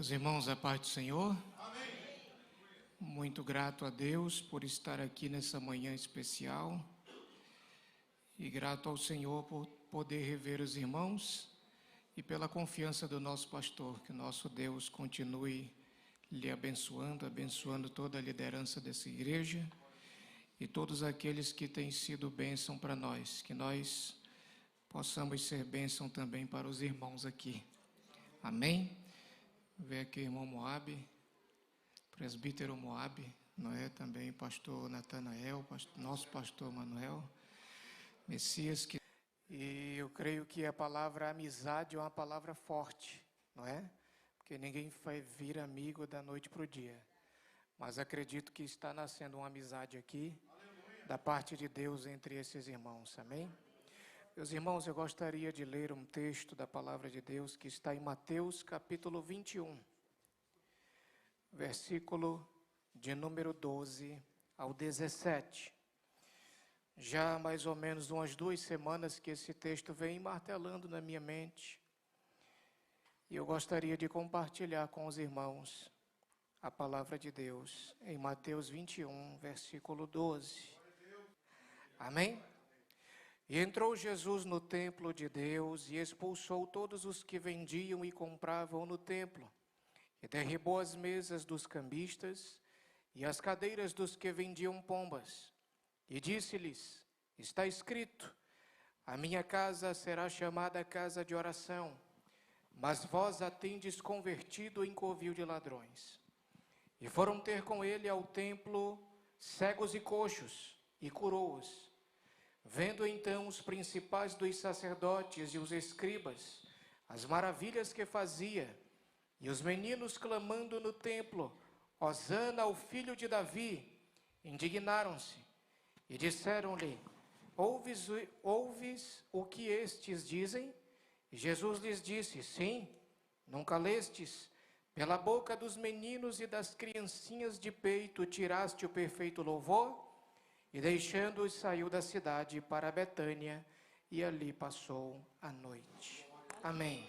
Meus irmãos, a paz do Senhor. Amém. Muito grato a Deus por estar aqui nessa manhã especial e grato ao Senhor por poder rever os irmãos e pela confiança do nosso pastor, que o nosso Deus continue lhe abençoando toda a liderança dessa igreja e todos aqueles que têm sido bênção para nós, que nós possamos ser bênção também para os irmãos aqui. Amém? Vê aqui o irmão Moab, presbítero Moab, não é? Também pastor Natanael, nosso pastor Manuel, Messias. E eu creio que a palavra amizade é uma palavra forte, não é? Porque ninguém vai vir amigo da noite para o dia. Mas acredito que está nascendo uma amizade aqui, da parte de Deus entre esses irmãos, amém? Meus irmãos, eu gostaria de ler um texto da palavra de Deus que está em Mateus capítulo 21, versículo de número 12 ao 17. Já há mais ou menos umas 2 semanas que esse texto vem martelando na minha mente. E eu gostaria de compartilhar com os irmãos a palavra de Deus em Mateus 21, versículo 12. Amém? E entrou Jesus no templo de Deus e expulsou todos os que vendiam e compravam no templo, e derribou as mesas dos cambistas e as cadeiras dos que vendiam pombas, e disse-lhes: está escrito, a minha casa será chamada casa de oração, mas vós a tendes convertido em covil de ladrões. E foram ter com ele ao templo cegos e coxos, e curou-os. Vendo então os principais dos sacerdotes e os escribas as maravilhas que fazia, e os meninos clamando no templo, Hosana ao filho de Davi, indignaram-se e disseram-lhe: ouves o que estes dizem? E Jesus lhes disse: sim, nunca lestes? Pela boca dos meninos e das criancinhas de peito tiraste o perfeito louvor? E deixando-os, saiu da cidade para Betânia, e ali passou a noite. Amém.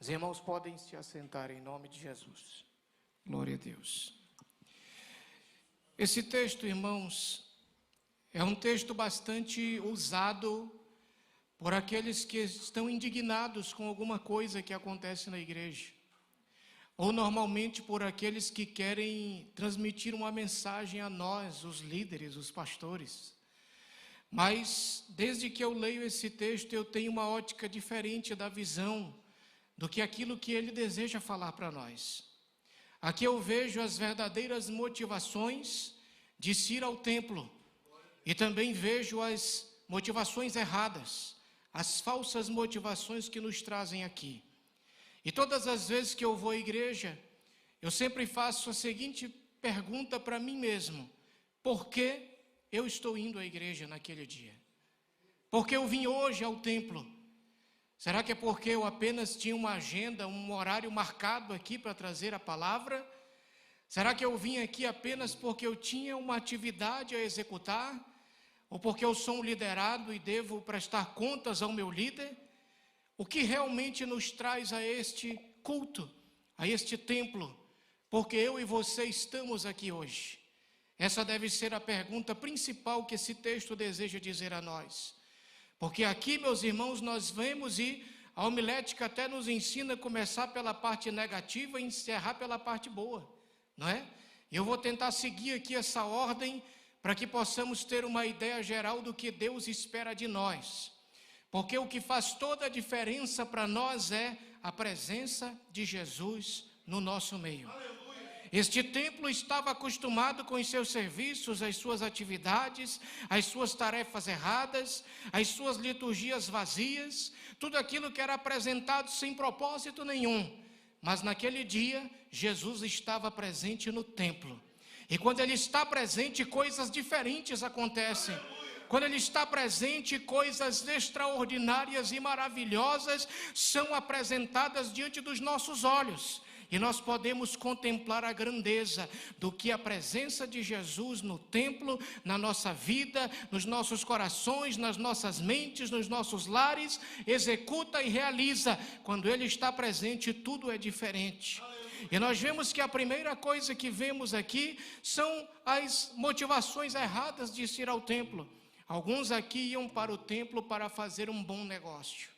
Os irmãos podem se assentar em nome de Jesus. Glória a Deus. Esse texto, irmãos, é um texto bastante usado por aqueles que estão indignados com alguma coisa que acontece na igreja. Ou normalmente por aqueles que querem transmitir uma mensagem a nós, os líderes, os pastores. Mas desde que eu leio esse texto, eu tenho uma ótica diferente da visão do que aquilo que ele deseja falar para nós. Aqui eu vejo as verdadeiras motivações de se ir ao templo, e também vejo as motivações erradas, as falsas motivações que nos trazem aqui. E todas as vezes que eu vou à igreja, eu sempre faço a seguinte pergunta para mim mesmo: por que eu estou indo à igreja naquele dia? Por que eu vim hoje ao templo? Será que é porque eu apenas tinha uma agenda, um horário marcado aqui para trazer a palavra? Será que eu vim aqui apenas porque eu tinha uma atividade a executar? Ou porque eu sou um liderado e devo prestar contas ao meu líder? O que realmente nos traz a este culto, a este templo? Porque eu e você estamos aqui hoje. Essa deve ser a pergunta principal que esse texto deseja dizer a nós. Porque aqui, meus irmãos, nós vemos, e a homilética até nos ensina a começar pela parte negativa e encerrar pela parte boa, não é? Eu vou tentar seguir aqui essa ordem para que possamos ter uma ideia geral do que Deus espera de nós. Porque o que faz toda a diferença para nós é a presença de Jesus no nosso meio. Este templo estava acostumado com os seus serviços, as suas atividades, as suas tarefas erradas, as suas liturgias vazias, tudo aquilo que era apresentado sem propósito nenhum. Mas naquele dia, Jesus estava presente no templo. E quando Ele está presente, coisas diferentes acontecem. Quando Ele está presente, coisas extraordinárias e maravilhosas são apresentadas diante dos nossos olhos. E nós podemos contemplar a grandeza do que a presença de Jesus no templo, na nossa vida, nos nossos corações, nas nossas mentes, nos nossos lares, executa e realiza. Quando Ele está presente, tudo é diferente. E nós vemos que a primeira coisa que vemos aqui são as motivações erradas de ir ao templo. Alguns aqui iam para o templo para fazer um bom negócio.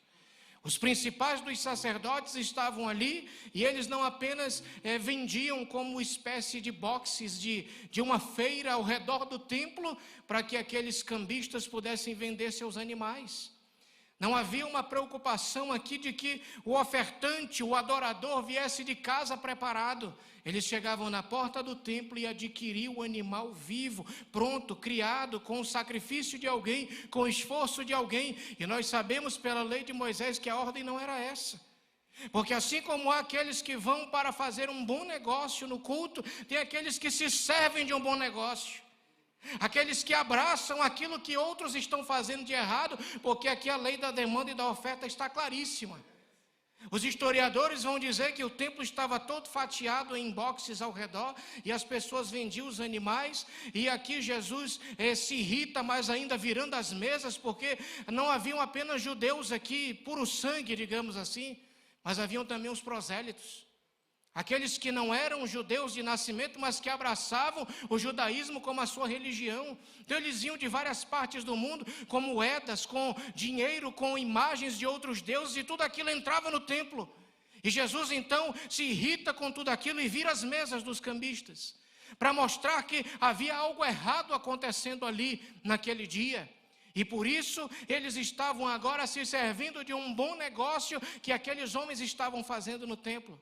Os principais dos sacerdotes estavam ali e eles não apenas vendiam como espécie de boxes de uma feira ao redor do templo para que aqueles cambistas pudessem vender seus animais. Não havia uma preocupação aqui de que o ofertante, o adorador viesse de casa preparado. Eles chegavam na porta do templo e adquiriam o animal vivo, pronto, criado, com o sacrifício de alguém, com o esforço de alguém. E nós sabemos pela lei de Moisés que a ordem não era essa. Porque assim como há aqueles que vão para fazer um bom negócio no culto, tem aqueles que se servem de um bom negócio. Aqueles que abraçam aquilo que outros estão fazendo de errado, porque aqui a lei da demanda e da oferta está claríssima. Os historiadores vão dizer que o templo estava todo fatiado em boxes ao redor, e as pessoas vendiam os animais, e aqui Jesus se irrita mais ainda virando as mesas, porque não haviam apenas judeus aqui, puro sangue, digamos assim, mas haviam também os prosélitos. Aqueles que não eram judeus de nascimento, mas que abraçavam o judaísmo como a sua religião. Então eles iam de várias partes do mundo, com moedas, com dinheiro, com imagens de outros deuses, e tudo aquilo entrava no templo. E Jesus então se irrita com tudo aquilo e vira as mesas dos cambistas, para mostrar que havia algo errado acontecendo ali naquele dia. E por isso eles estavam agora se servindo de um bom negócio que aqueles homens estavam fazendo no templo.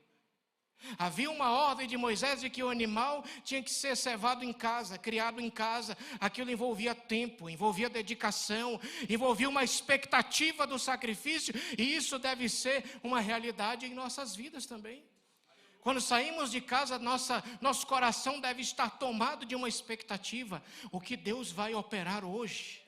Havia uma ordem de Moisés de que o animal tinha que ser cevado em casa, criado em casa. Aquilo envolvia tempo, envolvia dedicação, envolvia uma expectativa do sacrifício, e isso deve ser uma realidade em nossas vidas também. Quando saímos de casa, nosso coração deve estar tomado de uma expectativa. O que Deus vai operar hoje?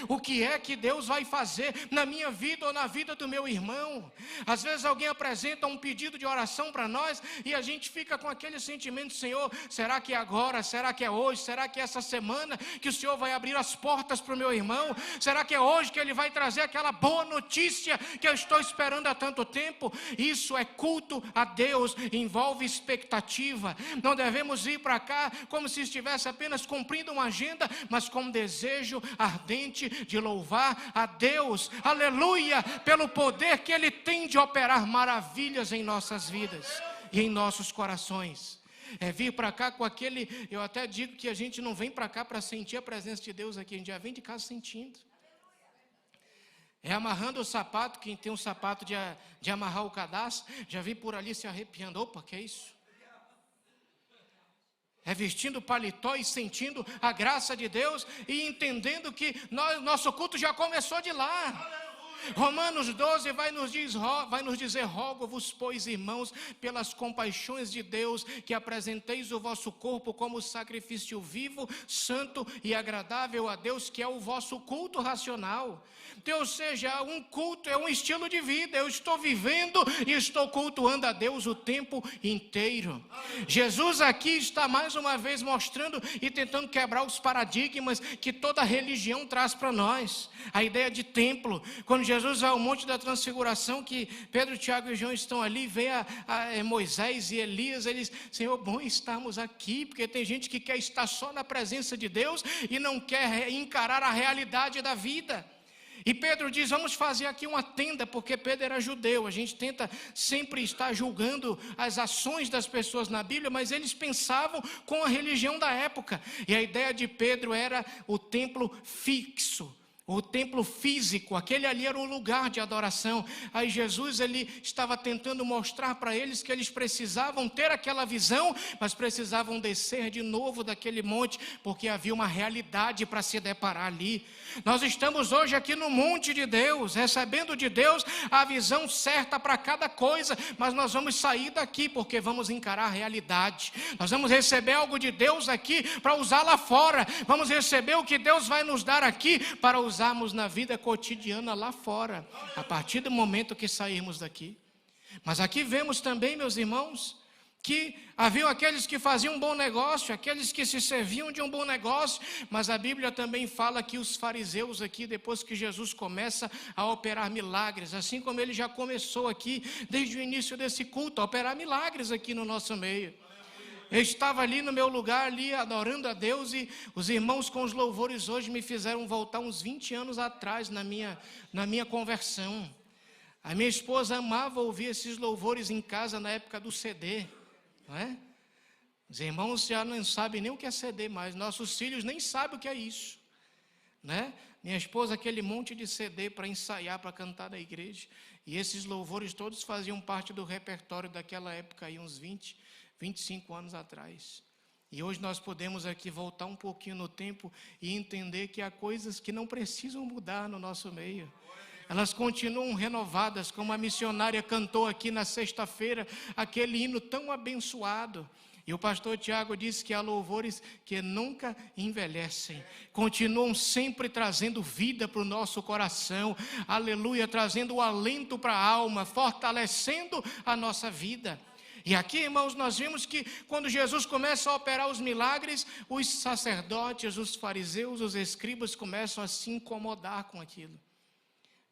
O que é que Deus vai fazer na minha vida ou na vida do meu irmão? Às vezes alguém apresenta um pedido de oração para nós e a gente fica com aquele sentimento: Senhor, será que é agora? Será que é hoje? Será que é essa semana que o Senhor vai abrir as portas para o meu irmão? Será que é hoje que Ele vai trazer aquela boa notícia que eu estou esperando há tanto tempo? Isso é culto a Deus, envolve expectativa. Não devemos ir para cá como se estivesse apenas cumprindo uma agenda, mas com desejo ardente de louvar a Deus, aleluia, pelo poder que Ele tem de operar maravilhas em nossas vidas e em nossos corações. Vir para cá com aquele, eu até digo que a gente não vem para cá para sentir a presença de Deus aqui, a gente já vem de casa sentindo. Amarrando o sapato, quem tem um sapato de amarrar o cadastro, já vi por ali se arrepiando. Opa, que é isso? Vestindo paletó e sentindo a graça de Deus e entendendo que nosso culto já começou de lá. Romanos 12 vai nos dizer: rogo-vos, pois, irmãos, pelas compaixões de Deus, que apresenteis o vosso corpo como sacrifício vivo, santo e agradável a Deus, que é o vosso culto racional. Então, ou seja, um culto é um estilo de vida. Eu estou vivendo e estou cultuando a Deus o tempo inteiro. Jesus aqui está mais uma vez mostrando e tentando quebrar os paradigmas que toda religião traz para nós. A ideia de templo. Quando Jesus vai ao Monte da Transfiguração, que Pedro, Tiago e João estão ali, vê a Moisés e Elias, eles: Senhor, bom estarmos aqui, porque tem gente que quer estar só na presença de Deus e não quer encarar a realidade da vida. E Pedro diz: vamos fazer aqui uma tenda, porque Pedro era judeu. A gente tenta sempre estar julgando as ações das pessoas na Bíblia, mas eles pensavam com a religião da época. E a ideia de Pedro era o templo fixo, o templo físico, aquele ali era um lugar de adoração. Aí Jesus, ele estava tentando mostrar para eles que eles precisavam ter aquela visão, mas precisavam descer de novo daquele monte, porque havia uma realidade para se deparar ali. Nós estamos hoje aqui no monte de Deus, recebendo de Deus a visão certa para cada coisa, mas nós vamos sair daqui porque vamos encarar a realidade. Nós vamos receber algo de Deus aqui para usar lá fora. Vamos receber o que Deus vai nos dar aqui para usarmos na vida cotidiana lá fora, a partir do momento que sairmos daqui. Mas aqui vemos também, meus irmãos, que haviam aqueles que faziam um bom negócio, aqueles que se serviam de um bom negócio, mas a Bíblia também fala que os fariseus aqui, depois que Jesus começa a operar milagres, assim como ele já começou aqui, desde o início desse culto, a operar milagres aqui no nosso meio. Eu estava ali no meu lugar, ali adorando a Deus, e os irmãos com os louvores hoje me fizeram voltar uns 20 anos atrás na minha conversão. A minha esposa amava ouvir esses louvores em casa na época do CD, não é? Os irmãos já não sabem nem o que é CD mais, nossos filhos nem sabem o que é isso, né? Minha esposa, aquele monte de CD para ensaiar, para cantar na igreja, e esses louvores todos faziam parte do repertório daquela época aí, uns 25 anos atrás. E hoje nós podemos aqui voltar um pouquinho no tempo e entender que há coisas que não precisam mudar no nosso meio. Elas continuam renovadas, como a missionária cantou aqui na sexta-feira, aquele hino tão abençoado. E o pastor Tiago disse que há louvores que nunca envelhecem, continuam sempre trazendo vida para o nosso coração, aleluia, trazendo o alento para a alma, fortalecendo a nossa vida. E aqui, irmãos, nós vimos que quando Jesus começa a operar os milagres, os sacerdotes, os fariseus, os escribas começam a se incomodar com aquilo.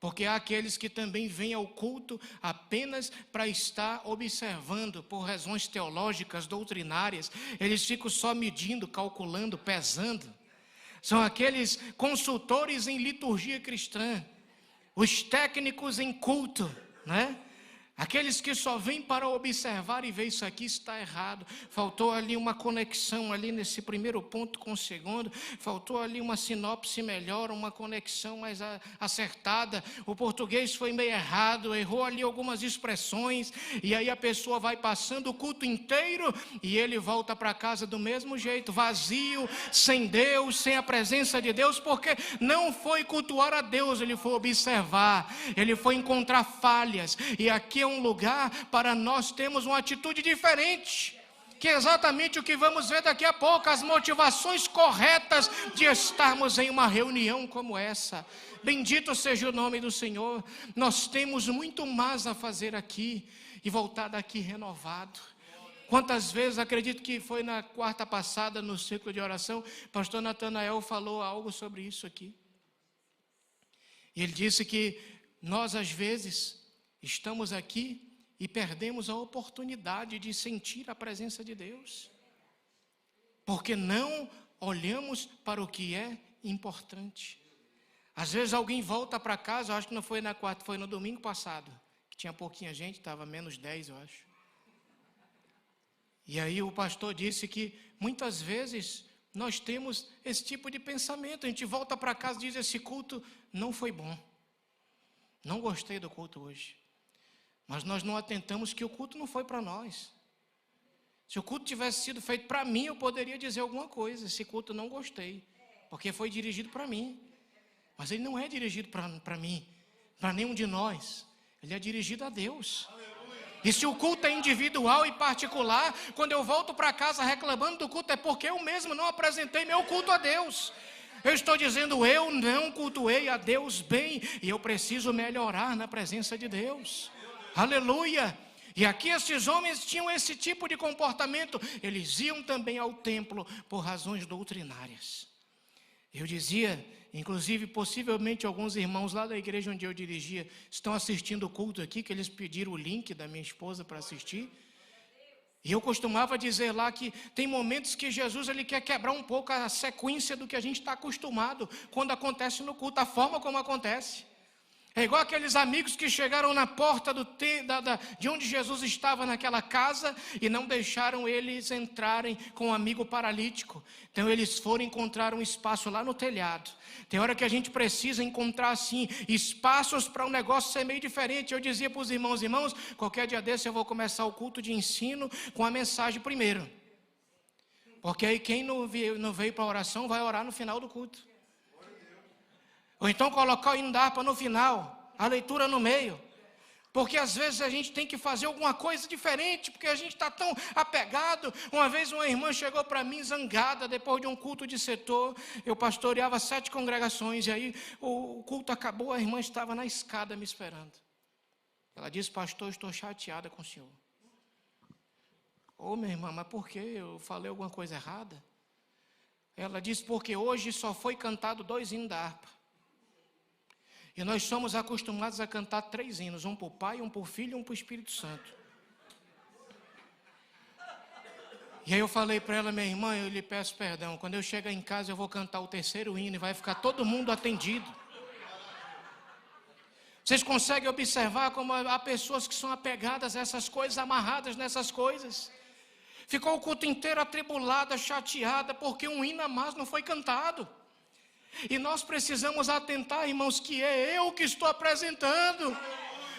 Porque há aqueles que também vêm ao culto apenas para estar observando por razões teológicas, doutrinárias. Eles ficam só medindo, calculando, pesando. São aqueles consultores em liturgia cristã, os técnicos em culto, né? Aqueles que só vêm para observar e ver isso aqui está errado. Faltou ali uma conexão ali nesse primeiro ponto com o segundo. Faltou ali uma sinopse melhor, uma conexão mais acertada. O português foi meio errado, errou ali algumas expressões. E aí a pessoa vai passando o culto inteiro e ele volta para casa do mesmo jeito, vazio, sem Deus, sem a presença de Deus, porque não foi cultuar a Deus, ele foi observar, ele foi encontrar falhas. E aqui é um lugar para nós termos uma atitude diferente, que é exatamente o que vamos ver daqui a pouco, as motivações corretas de estarmos em uma reunião como essa. Bendito seja o nome do Senhor. Nós temos muito mais a fazer aqui e voltar daqui renovado. Quantas vezes, acredito que foi na quarta passada no ciclo de oração, pastor Natanael falou algo sobre isso aqui. E ele disse que nós às vezes estamos aqui e perdemos a oportunidade de sentir a presença de Deus, porque não olhamos para o que é importante. Às vezes alguém volta para casa, eu acho que não foi na quarta, foi no domingo passado, que tinha pouquinha gente, estava menos 10, eu acho. E aí o pastor disse que muitas vezes nós temos esse tipo de pensamento, a gente volta para casa e diz: esse culto não foi bom, não gostei do culto hoje. Mas nós não atentamos que o culto não foi para nós. Se o culto tivesse sido feito para mim, eu poderia dizer alguma coisa. Esse culto não gostei, porque foi dirigido para mim. Mas ele não é dirigido para mim, para nenhum de nós. Ele é dirigido a Deus. E se o culto é individual e particular, quando eu volto para casa reclamando do culto, é porque eu mesmo não apresentei meu culto a Deus. Eu estou dizendo, eu não cultuei a Deus bem, e eu preciso melhorar na presença de Deus. Aleluia! E aqui esses homens tinham esse tipo de comportamento. Eles iam também ao templo por razões doutrinárias. Eu dizia, inclusive, possivelmente alguns irmãos lá da igreja onde eu dirigia estão assistindo o culto aqui, que eles pediram o link da minha esposa para assistir. E eu costumava dizer lá que tem momentos que Jesus ele quer quebrar um pouco a sequência do que a gente está acostumado quando acontece no culto, a forma como acontece. É igual aqueles amigos que chegaram na porta de onde Jesus estava naquela casa e não deixaram eles entrarem com um amigo paralítico. Então eles foram encontrar um espaço lá no telhado. Tem hora que a gente precisa encontrar assim espaços para um negócio ser meio diferente. Eu dizia para os irmãos, qualquer dia desse eu vou começar o culto de ensino com a mensagem primeiro. Porque aí quem não veio para a oração vai orar no final do culto. Ou então colocar o hino da harpa no final, a leitura no meio. Porque às vezes a gente tem que fazer alguma coisa diferente, porque a gente está tão apegado. Uma vez uma irmã chegou para mim zangada, depois de um culto de setor. Eu pastoreava 7 congregações, e aí o culto acabou, a irmã estava na escada me esperando. Ela disse: pastor, estou chateada com o senhor. Ô, minha irmã, mas por que eu falei alguma coisa errada? Ela disse, porque hoje só foi cantado 2 hinos da harpa. E nós somos acostumados a cantar 3 hinos, um para o Pai, um para o Filho e um para o Espírito Santo. E aí eu falei para ela, minha irmã, eu lhe peço perdão, quando eu chegar em casa eu vou cantar o 3º hino e vai ficar todo mundo atendido. Vocês conseguem observar como há pessoas que são apegadas a essas coisas, amarradas nessas coisas. Ficou o culto inteiro atribulada, chateada, porque um hino a mais não foi cantado. E nós precisamos atentar, irmãos, que é eu que estou apresentando.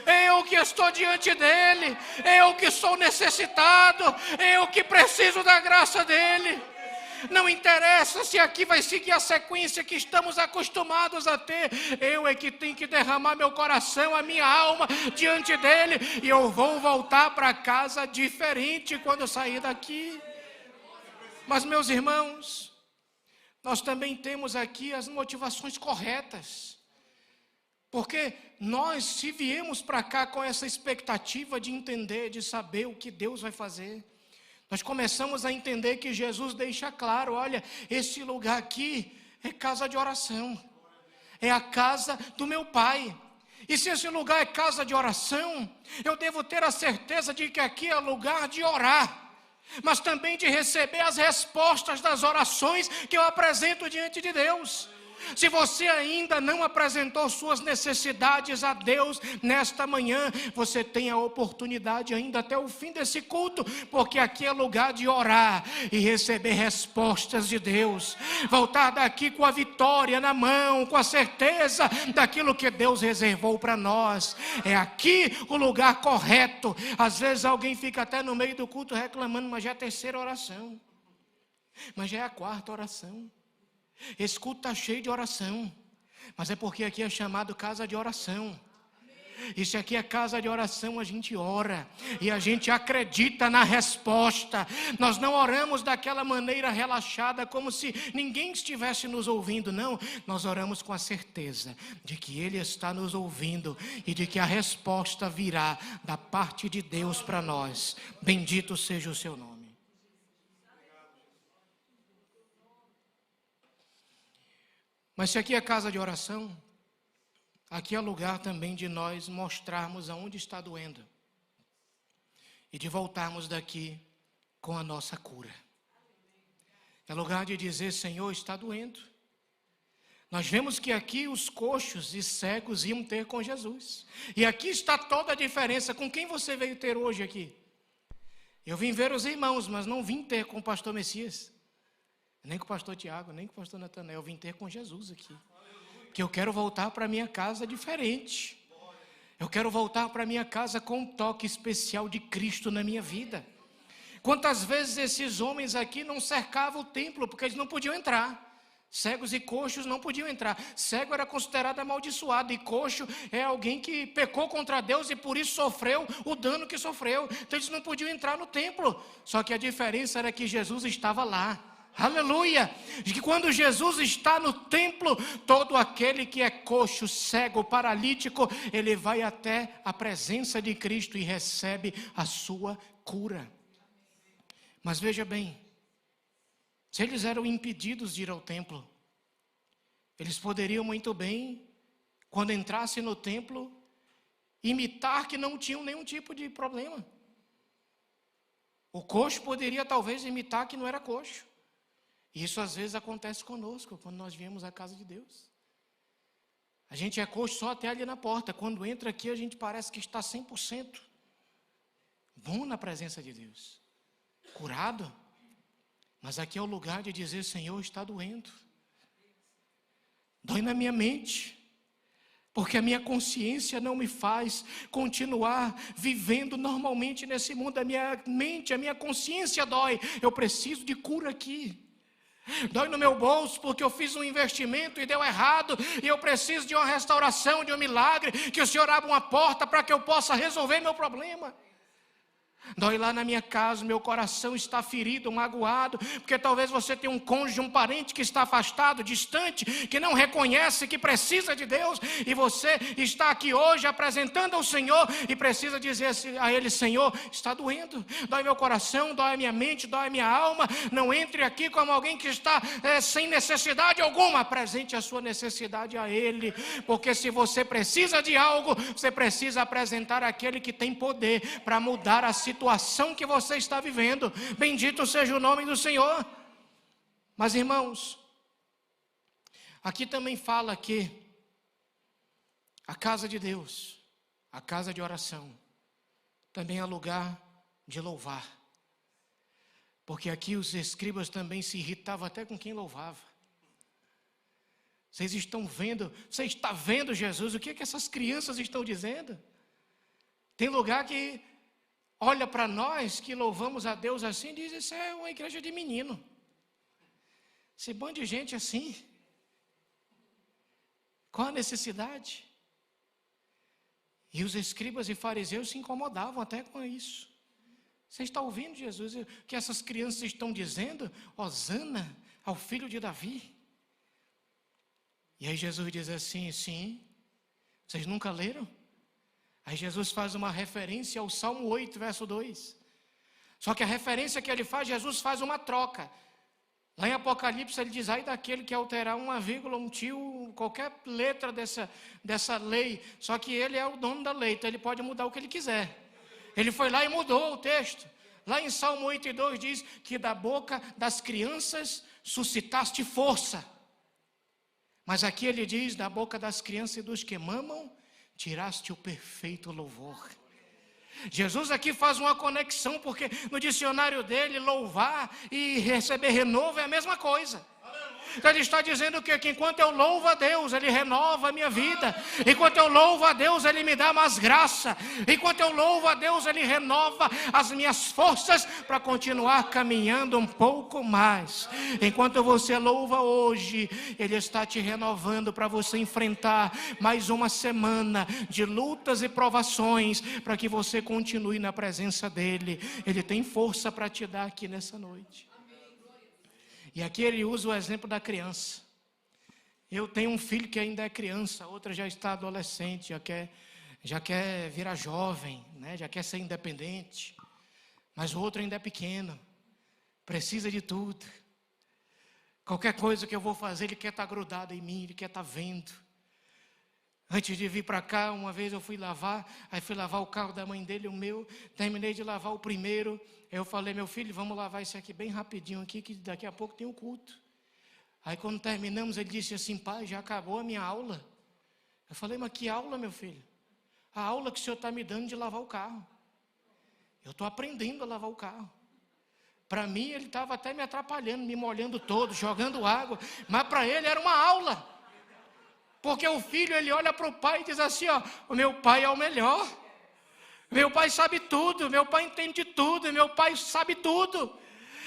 Eu que estou diante dele. Eu que sou necessitado. Eu que preciso da graça dele. Não interessa se aqui vai seguir a sequência que estamos acostumados a ter. Eu é que tenho que derramar meu coração, a minha alma diante dele. E eu vou voltar para casa diferente quando eu sair daqui. Mas, meus irmãos, nós também temos aqui as motivações corretas. Porque nós, se viemos para cá com essa expectativa de entender, de saber o que Deus vai fazer, nós começamos a entender que Jesus deixa claro, olha, esse lugar aqui é casa de oração, é a casa do meu Pai. E se esse lugar é casa de oração, eu devo ter a certeza de que aqui é lugar de orar, mas também de receber as respostas das orações que eu apresento diante de Deus. Se você ainda não apresentou suas necessidades a Deus nesta manhã, você tem a oportunidade ainda até o fim desse culto, porque aqui é lugar de orar e receber respostas de Deus. Voltar daqui com a vitória na mão, com a certeza daquilo que Deus reservou para nós. É aqui o lugar correto. Às vezes alguém fica até no meio do culto reclamando, mas já é a 3ª oração, mas já é a 4ª oração. Esse culto está cheio de oração, mas é porque aqui é chamado casa de oração. E se aqui é casa de oração, a gente ora e a gente acredita na resposta. Nós não oramos daquela maneira relaxada, como se ninguém estivesse nos ouvindo, não. Nós oramos com a certeza de que Ele está nos ouvindo e de que a resposta virá da parte de Deus para nós. Bendito seja o seu nome. Mas se aqui é casa de oração, aqui é lugar também de nós mostrarmos aonde está doendo e de voltarmos daqui com a nossa cura. É lugar de dizer, Senhor, está doendo. Nós vemos que aqui os coxos e cegos iam ter com Jesus. E aqui está toda a diferença. Com quem você veio ter hoje aqui? Eu vim ver os irmãos, mas não vim ter com o pastor Messias. Nem com o pastor Tiago, nem com o pastor Natanael. Eu vim ter com Jesus aqui. Porque eu quero voltar para a minha casa diferente. Eu quero voltar para a minha casa com um toque especial de Cristo na minha vida. Quantas vezes esses homens aqui não cercavam o templo, porque eles não podiam entrar. Cegos e coxos não podiam entrar. Cego era considerado amaldiçoado, e coxo é alguém que pecou contra Deus e por isso sofreu o dano que sofreu. Então eles não podiam entrar no templo. Só que a diferença era que Jesus estava lá. Aleluia! De que quando Jesus está no templo, todo aquele que é coxo, cego, paralítico, ele vai até a presença de Cristo e recebe a sua cura. Mas veja bem, se eles eram impedidos de ir ao templo, eles poderiam muito bem, quando entrassem no templo, imitar que não tinham nenhum tipo de problema. O coxo poderia talvez imitar que não era coxo. Isso às vezes acontece conosco, quando nós viemos à casa de Deus. A gente é coxo só até ali na porta. Quando entra aqui, a gente parece que está 100% bom na presença de Deus. Curado. Mas aqui é o lugar de dizer, Senhor, está doendo. Dói na minha mente. Porque a minha consciência não me faz continuar vivendo normalmente nesse mundo. A minha mente, a minha consciência dói. Eu preciso de cura aqui. Dói no meu bolso porque eu fiz um investimento e deu errado, e eu preciso de uma restauração, de um milagre, que o Senhor abra uma porta para que eu possa resolver meu problema. Dói lá na minha casa, meu coração está ferido, magoado, porque talvez você tenha um cônjuge, um parente que está afastado, distante, que não reconhece que precisa de Deus, e você está aqui hoje apresentando ao Senhor e precisa dizer a Ele: Senhor, está doendo, dói meu coração, dói a minha mente, dói a minha alma. Não entre aqui como alguém que está sem necessidade alguma, apresente a sua necessidade a Ele, porque se você precisa de algo, você precisa apresentar aquele que tem poder para mudar a situação que você está vivendo. Bendito seja o nome do Senhor. Mas, irmãos, aqui também fala que a casa de Deus, a casa de oração, também é lugar de louvar. Porque aqui os escribas também se irritavam até com quem louvava. Vocês estão vendo, você está vendo Jesus, o que é que essas crianças estão dizendo? Tem lugar que olha para nós que louvamos a Deus assim e diz: isso é uma igreja de menino. Esse bando de gente assim. Qual a necessidade? E os escribas e fariseus se incomodavam até com isso. Você está ouvindo, Jesus, o que essas crianças estão dizendo? Hosana ao filho de Davi. E aí Jesus diz assim: sim, vocês nunca leram? Aí Jesus faz uma referência ao Salmo 8, verso 2. Só que a referência que ele faz, Jesus faz uma troca. Lá em Apocalipse ele diz: ai daquele que alterar uma vírgula, um tio, qualquer letra dessa lei. Só que ele é o dono da lei, então ele pode mudar o que ele quiser. Ele foi lá e mudou o texto. Lá em Salmo 8, 2 diz que da boca das crianças suscitaste força. Mas aqui ele diz: da boca das crianças e dos que mamam, tiraste o perfeito louvor. Jesus aqui faz uma conexão, porque no dicionário dele, louvar e receber renovo é a mesma coisa. Então ele está dizendo que enquanto eu louvo a Deus, Ele renova a minha vida. Enquanto eu louvo a Deus, Ele me dá mais graça. Enquanto eu louvo a Deus, Ele renova as minhas forças para continuar caminhando um pouco mais. Enquanto você louva hoje, Ele está te renovando para você enfrentar mais uma semana de lutas e provações, para que você continue na presença dEle. Ele tem força para te dar aqui nessa noite. E aqui ele usa o exemplo da criança. Eu tenho um filho que ainda é criança, a outra já está adolescente, já quer virar jovem, né? Já quer ser independente. Mas o outro ainda é pequeno, precisa de tudo. Qualquer coisa que eu vou fazer, ele quer estar grudado em mim, ele quer estar vendo. Antes de vir para cá, uma vez eu fui lavar o carro da mãe dele, o meu, terminei de lavar o primeiro. Eu falei: meu filho, vamos lavar isso aqui bem rapidinho aqui, que daqui a pouco tem o culto. Aí quando terminamos, ele disse assim: pai, já acabou a minha aula. Eu falei: mas que aula, meu filho? A aula que o senhor está me dando de lavar o carro. Eu estou aprendendo a lavar o carro. Para mim, ele estava até me atrapalhando, me molhando todo, jogando água. Mas para ele era uma aula. Porque o filho, ele olha para o pai e diz assim: ó, o meu pai é o melhor. Meu pai sabe tudo, meu pai entende tudo, meu pai sabe tudo.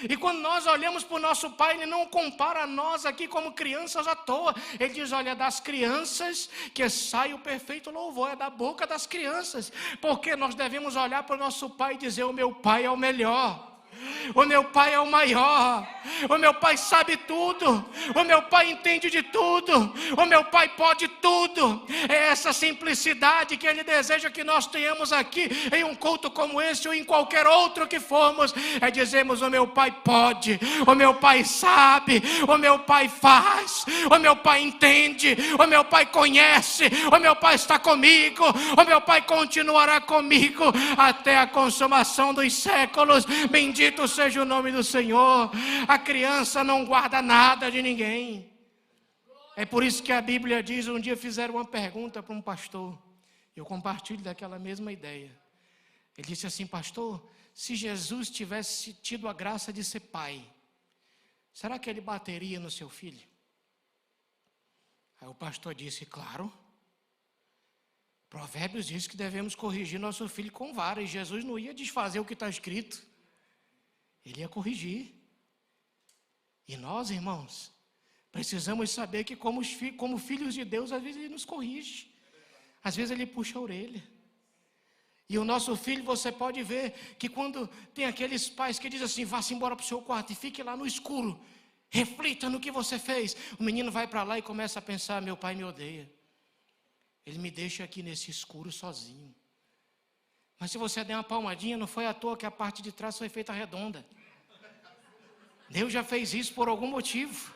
E quando nós olhamos para o nosso pai, ele não compara nós aqui como crianças à toa. Ele diz: olha, das crianças que sai o perfeito louvor, é da boca das crianças. Porque nós devemos olhar para o nosso pai e dizer: o meu pai é o melhor. O meu pai é o maior. O meu pai sabe tudo. O meu pai entende de tudo. O meu pai pode tudo. É essa simplicidade que ele deseja que nós tenhamos aqui em um culto como esse ou em qualquer outro que formos. É dizermos: o meu pai pode, o meu pai sabe, o meu pai faz, o meu pai entende, o meu pai conhece, o meu pai está comigo, o meu pai continuará comigo até a consumação dos séculos. Bendito seja o nome do Senhor. A criança não guarda nada de ninguém. É por isso que a Bíblia diz: um dia fizeram uma pergunta para um pastor. Eu compartilho daquela mesma ideia. Ele disse assim: pastor, se Jesus tivesse tido a graça de ser pai, será que ele bateria no seu filho? Aí o pastor disse: claro. Provérbios diz que devemos corrigir nosso filho com vara. E Jesus não ia desfazer o que está escrito. Ele ia corrigir. E nós, irmãos, precisamos saber que como filhos de Deus, às vezes Ele nos corrige. Às vezes Ele puxa a orelha. E o nosso filho, você pode ver que quando tem aqueles pais que dizem assim, vá-se embora para o seu quarto e fique lá no escuro, reflita no que você fez. O menino vai para lá e começa a pensar, meu pai me odeia. Ele me deixa aqui nesse escuro sozinho. Mas se você der uma palmadinha, não foi à toa que a parte de trás foi feita redonda. Deus já fez isso por algum motivo.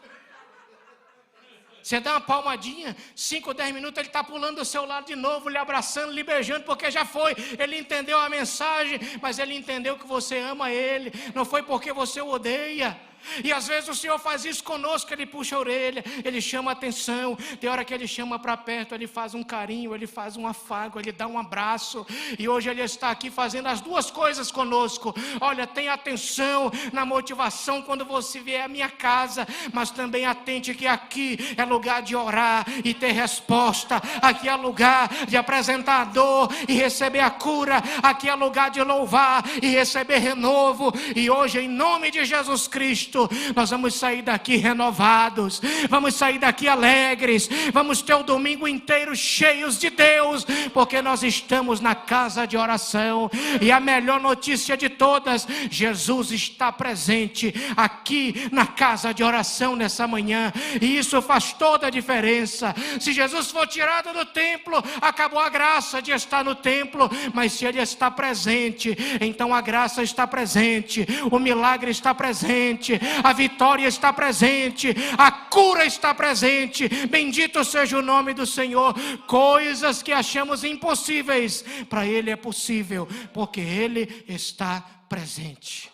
Você dá uma palmadinha, 5, 10 minutos, ele está pulando do seu lado de novo, lhe abraçando, lhe beijando, porque já foi. Ele entendeu a mensagem, mas ele entendeu que você ama ele. Não foi porque você o odeia. E às vezes o Senhor faz isso conosco, Ele puxa a orelha, Ele chama a atenção. Tem hora que Ele chama para perto, Ele faz um carinho, Ele faz um afago, Ele dá um abraço. E hoje Ele está aqui fazendo as duas coisas conosco. Olha, tenha atenção na motivação quando você vier à minha casa, mas também atente que aqui é lugar de orar e ter resposta. Aqui é lugar de apresentar a dor e receber a cura. Aqui é lugar de louvar e receber renovo. E hoje, em nome de Jesus Cristo, nós vamos sair daqui renovados, vamos sair daqui alegres, vamos ter o domingo inteiro cheios de Deus, porque nós estamos na casa de oração. E a melhor notícia de todas, Jesus está presente aqui na casa de oração nessa manhã, e isso faz toda a diferença. Se Jesus for tirado do templo, acabou a graça de estar no templo, mas se Ele está presente, então a graça está presente, o milagre está presente, a vitória está presente, a cura está presente. Bendito seja o nome do Senhor. Coisas que achamos impossíveis, para Ele é possível, porque Ele está presente.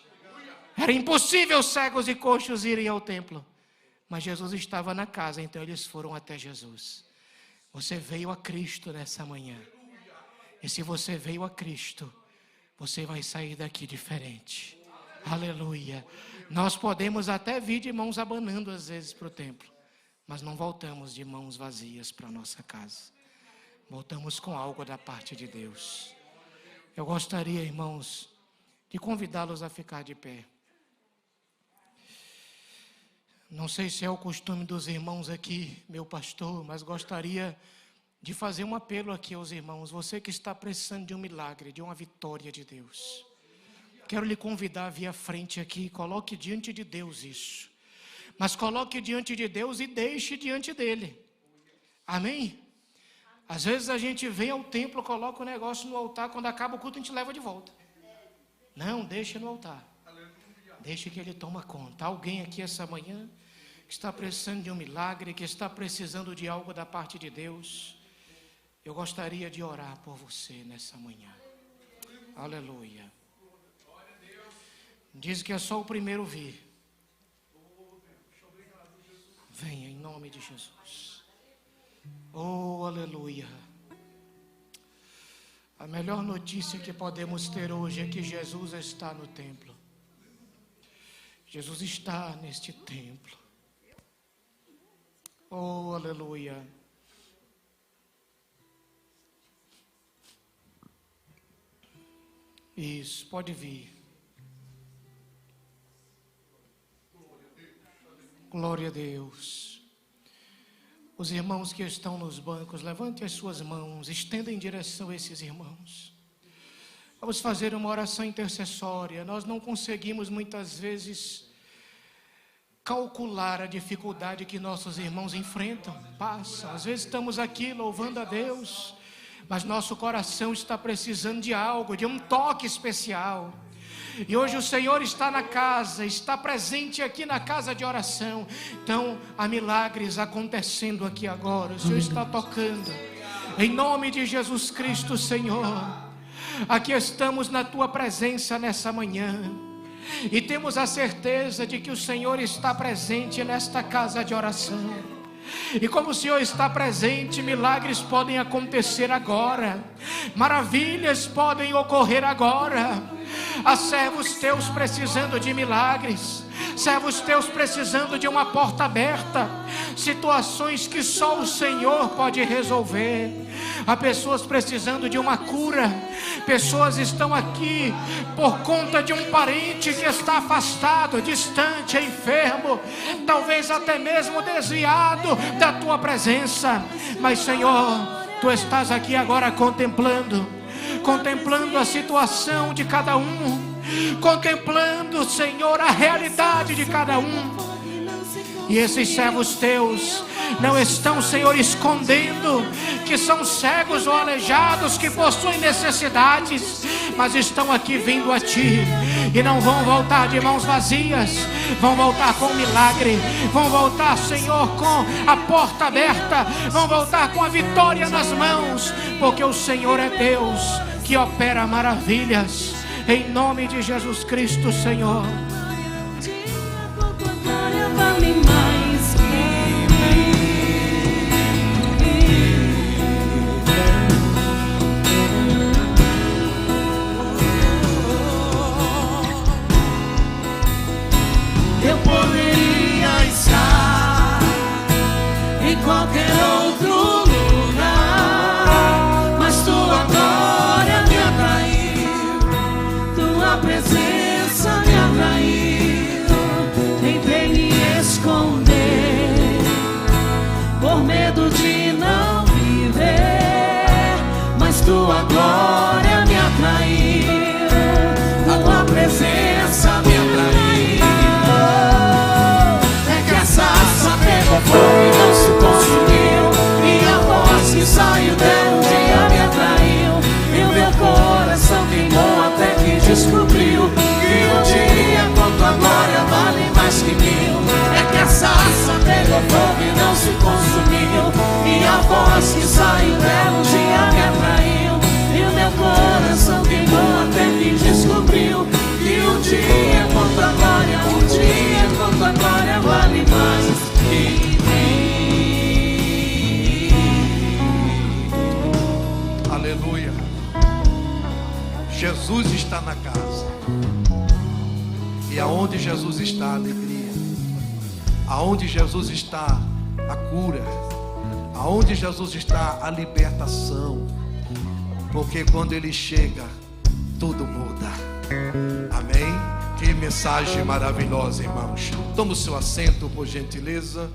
Era impossível cegos e coxos irem ao templo, mas Jesus estava na casa, então eles foram até Jesus. Você veio a Cristo nessa manhã, e se você veio a Cristo, você vai sair daqui diferente. Aleluia. Nós podemos até vir de mãos abanando às vezes para o templo, mas não voltamos de mãos vazias para a nossa casa. Voltamos com algo da parte de Deus. Eu gostaria, irmãos, de convidá-los a ficar de pé. Não sei se é o costume dos irmãos aqui, meu pastor, mas gostaria de fazer um apelo aqui aos irmãos. Você que está precisando de um milagre, de uma vitória de Deus, quero lhe convidar a vir à frente aqui. Coloque diante de Deus isso. Mas coloque diante de Deus e deixe diante dEle. Amém? Às vezes a gente vem ao templo, coloca o negócio no altar, quando acaba o culto a gente leva de volta. Não, deixe no altar. Deixe que Ele toma conta. Alguém aqui essa manhã que está precisando de um milagre, que está precisando de algo da parte de Deus, eu gostaria de orar por você nessa manhã. Aleluia. Diz que é só o primeiro vir. Venha em nome de Jesus. Oh, aleluia. A melhor notícia que podemos ter hoje é que Jesus está no templo. Jesus está neste templo. Oh, aleluia. Isso, pode vir. Glória a Deus. Os irmãos que estão nos bancos, levantem as suas mãos, estendam em direção a esses irmãos. Vamos fazer uma oração intercessória. Nós não conseguimos muitas vezes calcular a dificuldade que nossos irmãos enfrentam, passam. Às vezes estamos aqui louvando a Deus, mas nosso coração está precisando de algo, de um toque especial. E hoje o Senhor está na casa, está presente aqui na casa de oração. Então há milagres acontecendo aqui agora. O Senhor está tocando. Em nome de Jesus Cristo, Senhor, aqui estamos na Tua presença nessa manhã. E temos a certeza de que o Senhor está presente nesta casa de oração. E como o Senhor está presente, milagres podem acontecer agora. Maravilhas podem ocorrer agora. Há servos teus precisando de milagres, servos teus precisando de uma porta aberta, situações que só o Senhor pode resolver. Há pessoas precisando de uma cura, pessoas estão aqui por conta de um parente que está afastado, distante, enfermo, talvez até mesmo desviado da tua presença. Mas Senhor, Tu estás aqui agora contemplando. contemplando a situação de cada um, contemplando, Senhor, a realidade de cada um. E esses servos teus não estão, Senhor, escondendo que são cegos ou aleijados, que possuem necessidades, mas estão aqui vindo a Ti, e não vão voltar de mãos vazias, vão voltar com um milagre, vão voltar, Senhor, com a porta aberta, vão voltar com a vitória nas mãos, porque o Senhor é Deus que opera maravilhas, em nome de Jesus Cristo, Senhor. Eu poderia estar em qualquer outro lugar, mas tua glória me atraiu, tua presença me atraiu. Tentei me esconder por medo de não viver, mas tua glória me atraiu, tua presença me atraiu. Pegou fogo e não se consumiu, e a voz que saiu dela um dia me atraiu, e o meu coração queimou até que descobriu que um dia com tua glória vale mais que mil. É que a sarça pegou fogo e não se consumiu, e a voz que saiu dela um dia me atraiu, e o meu coração queimou até que descobriu que um dia com tua glória, um dia com tua glória vale mais. Aleluia. Jesus está na casa, e aonde Jesus está, a alegria. Aonde Jesus está, a cura. Aonde Jesus está, a libertação. Porque quando Ele chega, tudo muda. Amém? Que mensagem maravilhosa, irmãos. Toma o seu assento, por gentileza.